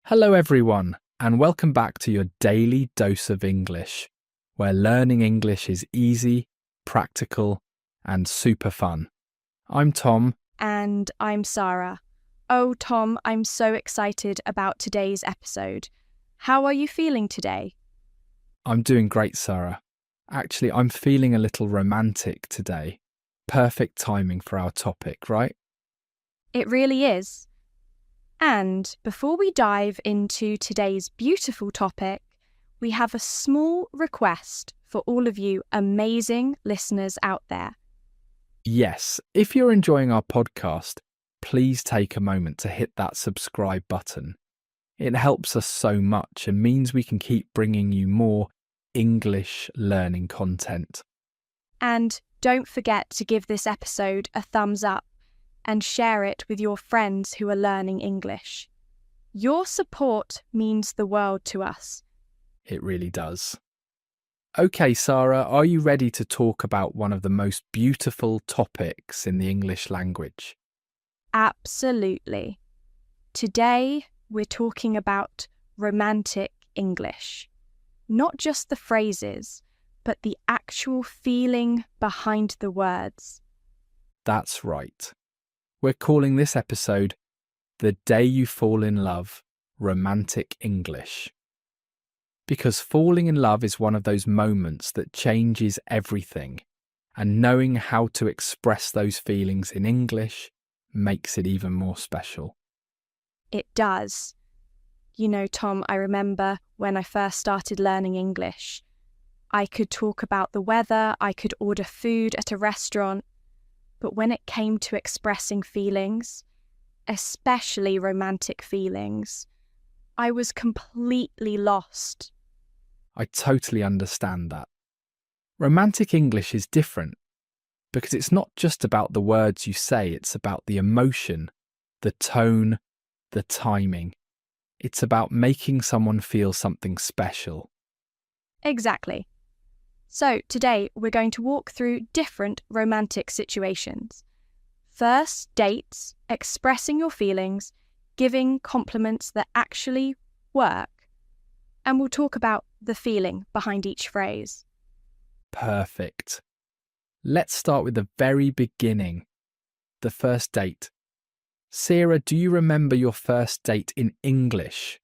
Hello, everyone, and welcome back to your daily dose of English, where learning English is easy, practical, and super fun. I'm Tom. And I'm Sarah. Oh, Tom, I'm so excited about today's episode. How are you feeling today? I'm doing great, Sarah. Actually, I'm feeling a little romantic today. Perfect timing for our topic, right? It really is. And before we dive into today's beautiful topic, we have a small request for all of you amazing listeners out there. Yes, if you're enjoying our podcast, please take a moment to hit that subscribe button. It helps us so much and means we can keep bringing you more English learning content. And don't forget to give this episode a thumbs up and share it with your friends who are learning English. Your support means the world to us. It really does. Okay, Sarah, are you ready to talk about one of the most beautiful topics in the English language? Absolutely. Today, we're talking about romantic English. Not just the phrases, but the actual feeling behind the words. That's right. We're calling this episode The Day You Fall in Love, Romantic English. Because falling in love is one of those moments that changes everything, and knowing how to express those feelings in English makes it even more special. It does. You know, Tom, I remember when I first started learning English. I could talk about the weather, I could order food at a restaurant, but when it came to expressing feelings, especially romantic feelings, I was completely lost. I totally understand that. Romantic English is different because it's not just about the words you say, it's about the emotion, the tone, the timing. It's about making someone feel something special. Exactly. So today we're going to walk through different romantic situations. First, dates, expressing your feelings, giving compliments that actually work, and we'll talk about the feeling behind each phrase. Perfect. Let's start with the very beginning, the first date. Sarah, do you remember your first date in English?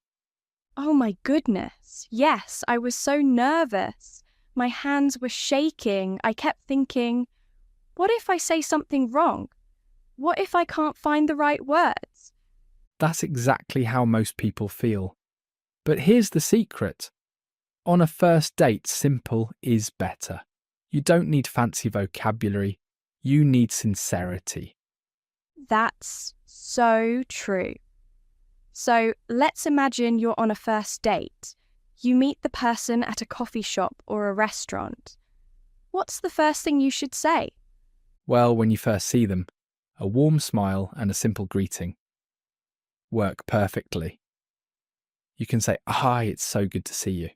Oh my goodness, yes, I was so nervous. My hands were shaking. I kept thinking, what if I say something wrong? What if I can't find the right words? That's exactly how most people feel. But here's the secret. On a first date, simple is better. You don't need fancy vocabulary, you need sincerity. That's so true. So let's imagine you're on a first date. You meet the person at a coffee shop or a restaurant. What's the first thing you should say? Well, when you first see them, a warm smile and a simple greeting work perfectly. You can say, "Hi, it's so good to see you."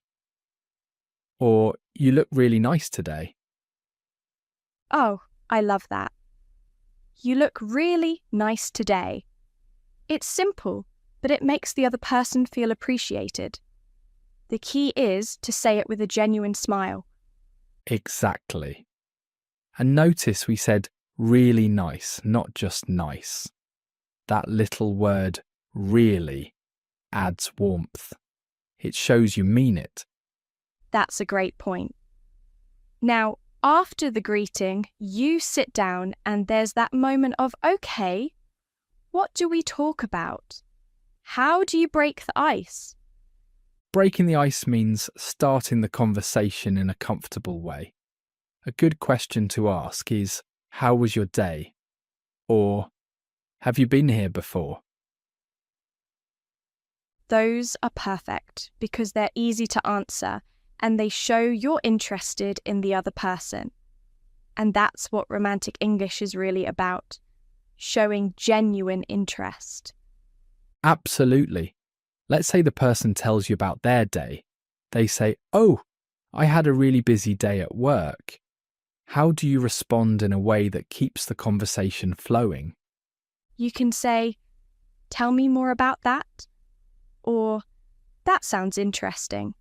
Or, "You look really nice today." Oh, I love that. You look really nice today. It's simple, but it makes the other person feel appreciated. The key is to say it with a genuine smile. Exactly. And notice we said really nice, not just nice. That little word, really, adds warmth. It shows you mean it. That's a great point. Now, after the greeting, you sit down and there's that moment of, okay, what do we talk about? How do you break the ice? Breaking the ice means starting the conversation in a comfortable way. A good question to ask is, "How was your day?" Or, "Have you been here before?" Those are perfect because they're easy to answer and they show you're interested in the other person. And that's what romantic English is really about, showing genuine interest. Absolutely. Let's say the person tells you about their day. They say, "Oh, I had a really busy day at work." How do you respond in a way that keeps the conversation flowing? You can say, tell me more about that. or that sounds interesting.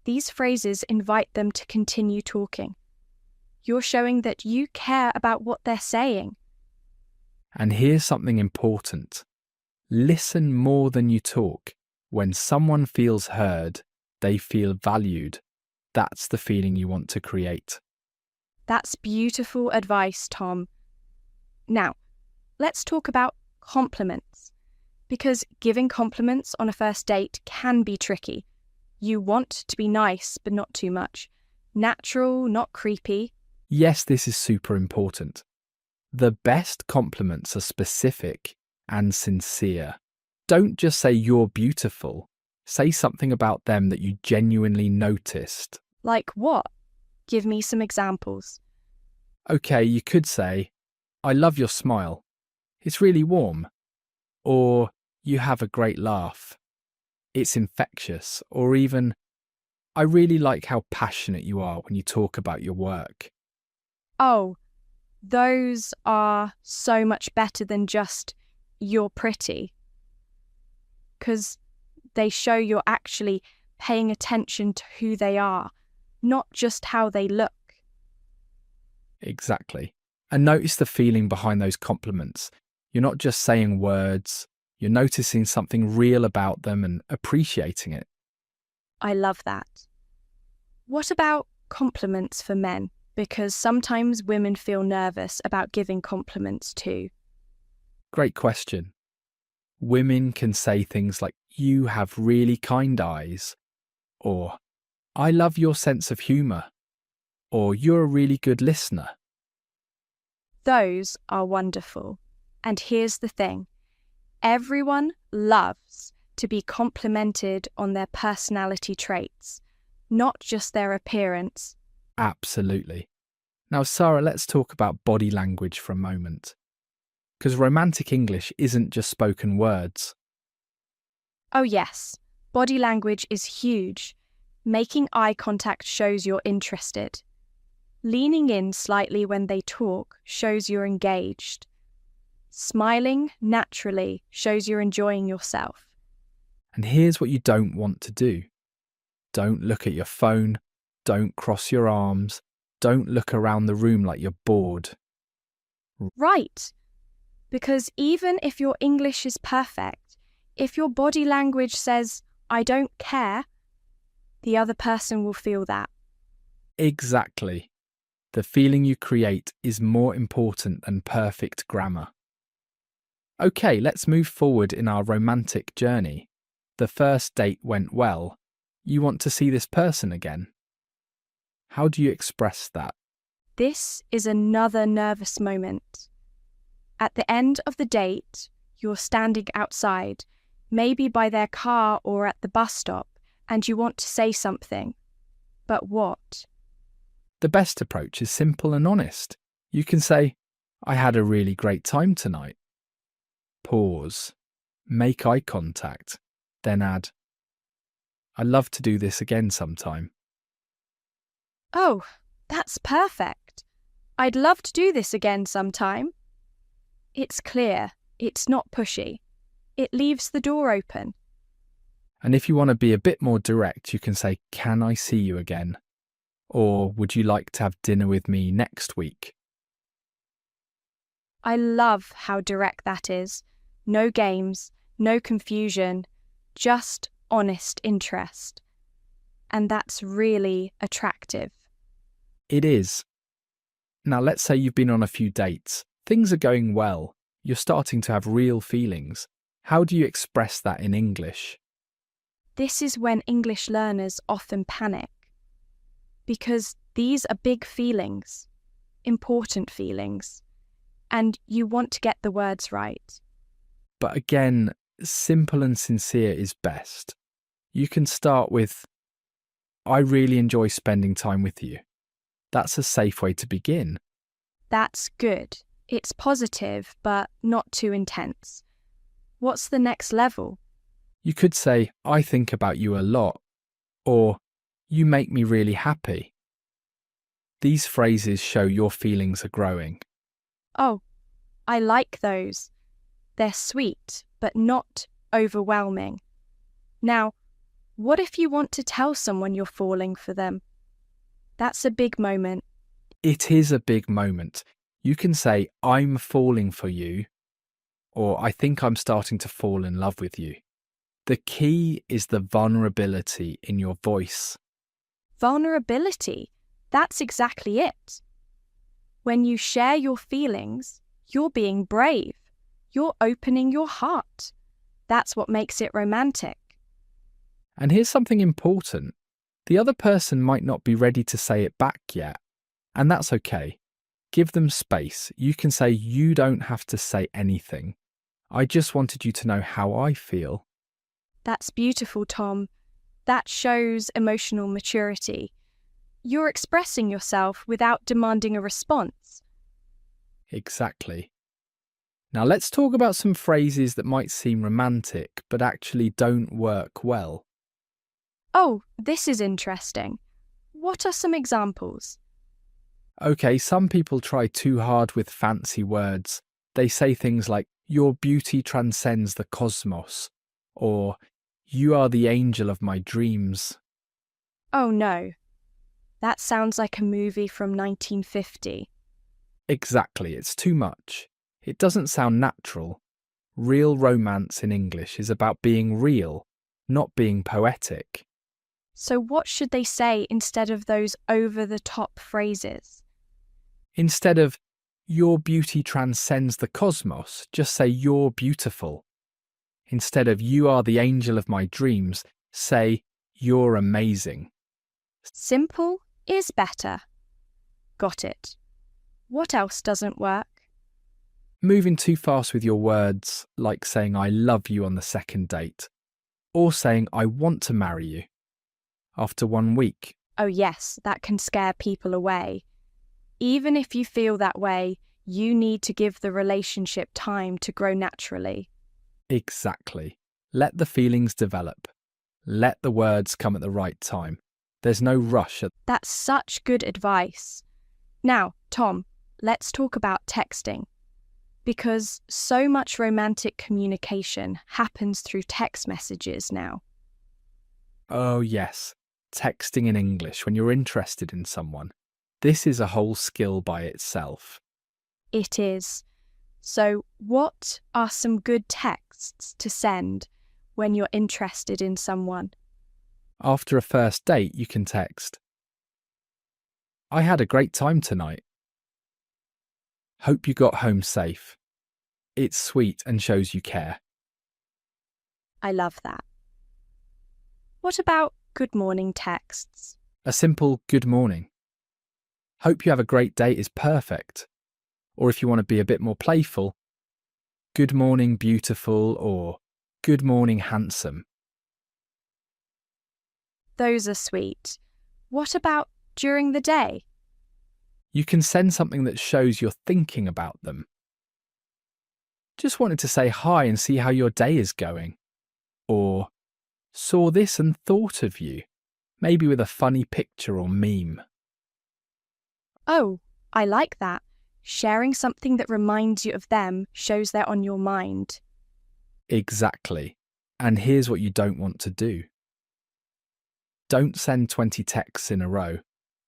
These phrases invite them to continue talking. You're showing that you care about what they're saying. And here's something important. Listen more than you talk. When someone feels heard, they feel valued. That's the feeling you want to create. That's beautiful advice, Tom. Now, let's talk about compliments. Because giving compliments on a first date can be tricky. You want to be nice, but not too much. Natural, not creepy. Yes, this is super important. The best compliments are specific and sincere. Don't just say you're beautiful. Say something about them that you genuinely noticed. Like what? Give me some examples. Okay, you could say, I love your smile. It's really warm. Or, you have a great laugh. It's infectious. Or even, I really like how passionate you are when you talk about your work. Oh, those are so much better than just, you're pretty. Because they show you're actually paying attention to who they are, not just how they look. Exactly. And notice the feeling behind those compliments. You're not just saying words, you're noticing something real about them and appreciating it. I love that. What about compliments for men? Because sometimes women feel nervous about giving compliments too. Great question. Women can say things like, you have really kind eyes, or I love your sense of humour, or you're a really good listener. Those are wonderful. And here's the thing. Everyone loves to be complimented on their personality traits, not just their appearance. Absolutely. Now, Sarah, let's talk about body language for a moment. Because romantic English isn't just spoken words. Oh yes, body language is huge. Making eye contact shows you're interested. Leaning in slightly when they talk shows you're engaged. Smiling naturally shows you're enjoying yourself. And here's what you don't want to do. Don't look at your phone. Don't cross your arms. Don't look around the room like you're bored. Right. Because even if your English is perfect, if your body language says, I don't care, the other person will feel that. Exactly. The feeling you create is more important than perfect grammar. Okay, let's move forward in our romantic journey. The first date went well. You want to see this person again. How do you express that? This is another nervous moment. At the end of the date, you're standing outside, maybe by their car or at the bus stop, and you want to say something. But what? The best approach is simple and honest. You can say, I had a really great time tonight. Pause. Make eye contact. Then add, I'd love to do this again sometime. Oh, that's perfect. I'd love to do this again sometime. It's clear. It's not pushy. It leaves the door open. And if you want to be a bit more direct, you can say, can I see you again? Or would you like to have dinner with me next week? I love how direct that is. No games, no confusion, just honest interest. And that's really attractive. It is. Now let's say you've been on a few dates. Things are going well. You're starting to have real feelings. How do you express that in English? This is when English learners often panic. Because these are big feelings, important feelings, and you want to get the words right. But again, simple and sincere is best. You can start with, I really enjoy spending time with you. That's a safe way to begin. That's good. It's positive, but not too intense. What's the next level? You could say, I think about you a lot, or you make me really happy. These phrases show your feelings are growing. Oh, I like those. They're sweet, but not overwhelming. Now, what if you want to tell someone you're falling for them? That's a big moment. It is a big moment. You can say, I'm falling for you, or I think I'm starting to fall in love with you. The key is the vulnerability in your voice. Vulnerability. That's exactly it. When you share your feelings, you're being brave. You're opening your heart. That's what makes it romantic. And here's something important. The other person might not be ready to say it back yet, and that's okay. Give them space. You can say, you don't have to say anything. I just wanted you to know how I feel. That's beautiful, Tom. That shows emotional maturity. You're expressing yourself without demanding a response. Exactly. Now let's talk about some phrases that might seem romantic, but actually don't work well. Oh, this is interesting. What are some examples? Okay, some people try too hard with fancy words. They say things like, your beauty transcends the cosmos, or you are the angel of my dreams. Oh no. That sounds like a movie from 1950. Exactly, it's too much. It doesn't sound natural. Real romance in English is about being real, not being poetic. So what should they say instead of those over-the-top phrases? Instead of, your beauty transcends the cosmos, just say you're beautiful. Instead of, you are the angel of my dreams, say, you're amazing. Simple is better. Got it. What else doesn't work? Moving too fast with your words, like saying I love you on the second date, or saying I want to marry you after 1 week. Oh yes, that can scare people away. Even if you feel that way, you need to give the relationship time to grow naturally. Exactly. Let the feelings develop. Let the words come at the right time. There's no rush. That's such good advice. Now, Tom, let's talk about texting. Because so much romantic communication happens through text messages now. Oh yes, texting in English when you're interested in someone. This is a whole skill by itself. It is. So, what are some good texts to send when you're interested in someone? After a first date, you can text, I had a great time tonight. Hope you got home safe. It's sweet and shows you care. I love that. What about good morning texts? A simple good morning. Hope you have a great day is perfect. Or if you want to be a bit more playful, good morning beautiful or good morning handsome. Those are sweet. What about during the day? You can send something that shows you're thinking about them. Just wanted to say hi and see how your day is going. Or saw this and thought of you, maybe with a funny picture or meme. Oh, I like that. Sharing something that reminds you of them shows they're on your mind. Exactly. And here's what you don't want to do. Don't send 20 texts in a row.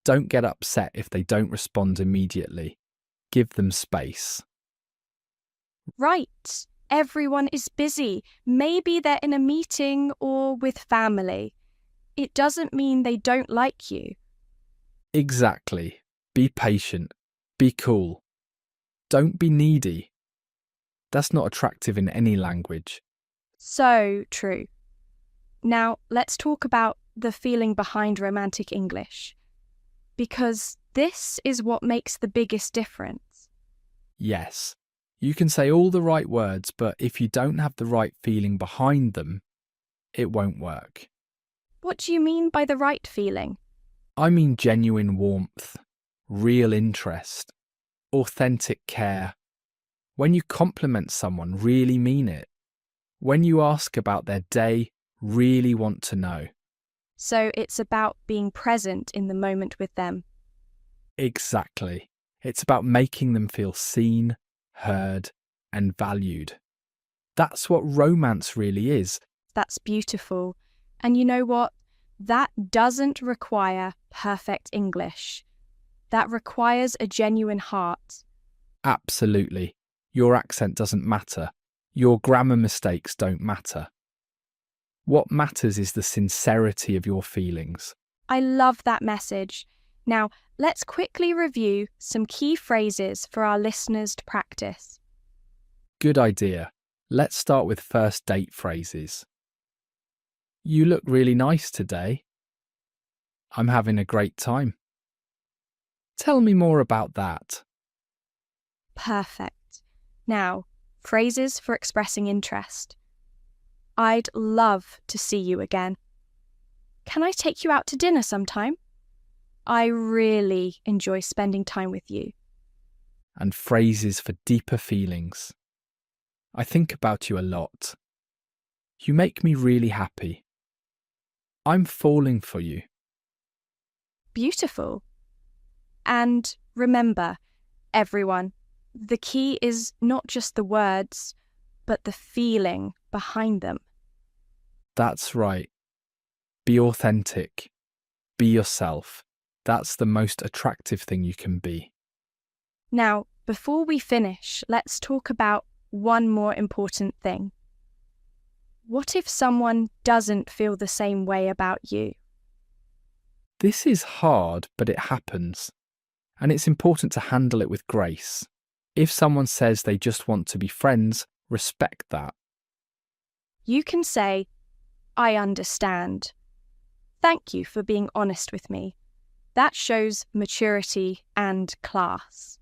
Don't get upset if they don't respond immediately. Give them space. Right. Everyone is busy. Maybe they're in a meeting or with family. It doesn't mean they don't like you. Exactly. Be patient. Be cool. Don't be needy. That's not attractive in any language. So true. Now, let's talk about the feeling behind romantic English. Because this is what makes the biggest difference. Yes, you can say all the right words, but if you don't have the right feeling behind them, it won't work. What do you mean by the right feeling? I mean genuine warmth, real interest, authentic care. When you compliment someone, really mean it. When you ask about their day, really want to know. So it's about being present in the moment with them. Exactly. It's about making them feel seen, heard, and valued. That's what romance really is. That's beautiful. And you know what? That doesn't require perfect English. That requires a genuine heart. Absolutely. Your accent doesn't matter. Your grammar mistakes don't matter. What matters is the sincerity of your feelings. I love that message. Now, let's quickly review some key phrases for our listeners to practice. Good idea. Let's start with first date phrases. You look really nice today. I'm having a great time. Tell me more about that. Perfect. Now, phrases for expressing interest. I'd love to see you again. Can I take you out to dinner sometime? I really enjoy spending time with you. And phrases for deeper feelings. I think about you a lot. You make me really happy. I'm falling for you. Beautiful. And remember, everyone, the key is not just the words, but the feeling behind them. That's right. Be authentic. Be yourself. That's the most attractive thing you can be. Now, before we finish, let's talk about one more important thing. What if someone doesn't feel the same way about you? This is hard, but it happens. And it's important to handle it with grace. If someone says they just want to be friends, respect that. You can say, I understand. Thank you for being honest with me. That shows maturity and class.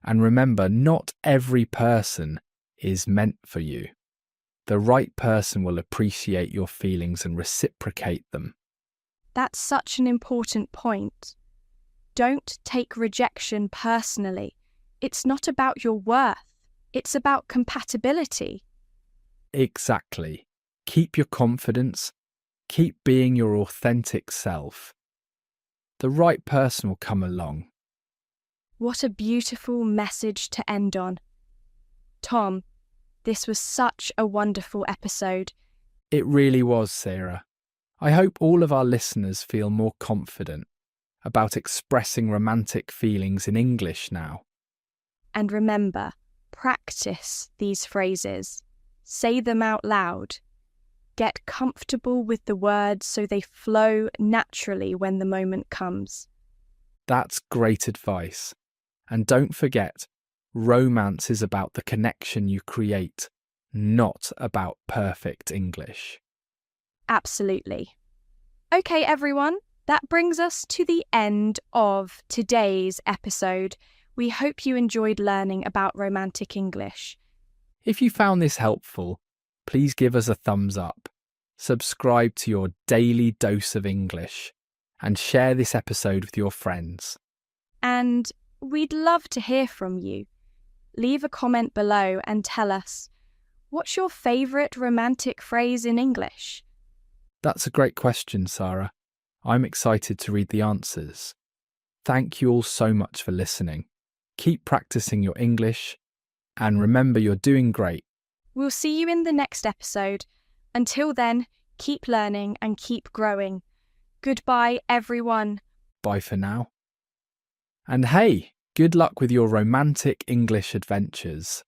And remember, not every person is meant for you. The right person will appreciate your feelings and reciprocate them. That's such an important point. Don't take rejection personally. It's not about your worth. It's about compatibility. Exactly. Keep your confidence. Keep being your authentic self. The right person will come along. What a beautiful message to end on. Tom, this was such a wonderful episode. It really was, Sarah. I hope all of our listeners feel more confident about expressing romantic feelings in English now. And remember, practice these phrases. Say them out loud. Get comfortable with the words so they flow naturally when the moment comes. That's great advice. And don't forget, romance is about the connection you create, not about perfect English. Absolutely. Okay, everyone, that brings us to the end of today's episode. We hope you enjoyed learning about romantic English. If you found this helpful, please give us a thumbs up, subscribe to your daily dose of English, and share this episode with your friends. And we'd love to hear from you. Leave a comment below and tell us, what's your favourite romantic phrase in English? That's a great question, Sarah. I'm excited to read the answers. Thank you all so much for listening. Keep practicing your English, and remember you're doing great. We'll see you in the next episode. Until then, keep learning and keep growing. Goodbye, everyone. Bye for now. And hey, good luck with your romantic English adventures.